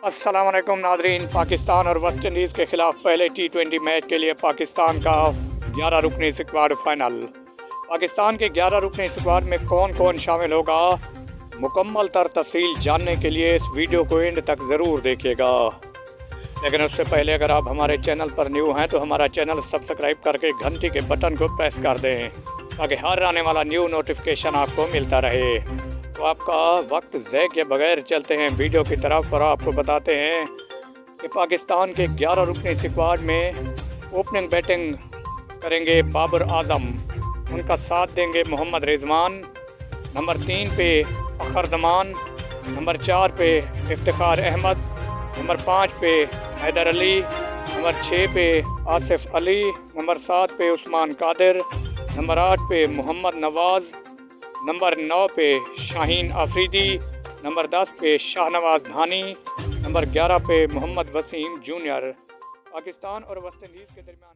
अस्सलाम वालेकुम नाजरीन। पाकिस्तान और वेस्ट इंडीज़ के खिलाफ पहले T20 मैच के लिए पाकिस्तान का 11 रुकनी स्क्वाड फाइनल। पाकिस्तान के 11 रुकनी स्क्वाड में कौन कौन शामिल होगा, मुकम्मल तर तफसील जानने के लिए इस वीडियो को एंड तक ज़रूर देखिएगा। लेकिन उससे पहले अगर आप हमारे चैनल पर न्यू हैं तो हमारा चैनल सब्सक्राइब करके घंटी के बटन को प्रेस कर दें ताकि हर आने वाला न्यू नोटिफिकेशन आपको मिलता रहे। तो आपका वक्त ज़ाय के बगैर चलते हैं वीडियो की तरफ और आपको बताते हैं कि पाकिस्तान के 11 रुकनी स्क्वाड में ओपनिंग बैटिंग करेंगे बाबर आज़म, उनका साथ देंगे मोहम्मद रिजवान, नंबर 3 पे फ़खर जमान, नंबर 4 पे इफ्तिखार अहमद, नंबर 5 पे हैदर अली, नंबर 6 पे आसिफ अली, नंबर 7 पे उस्मान कादिर, नंबर 8 पे मोहम्मद नवाज़, नंबर 9 पे शाहीन आफरीदी, नंबर 10 पे शाहनवाज धानी, नंबर 11 पे मोहम्मद वसीम जूनियर। पाकिस्तान और वेस्ट इंडीज़ के दरमियान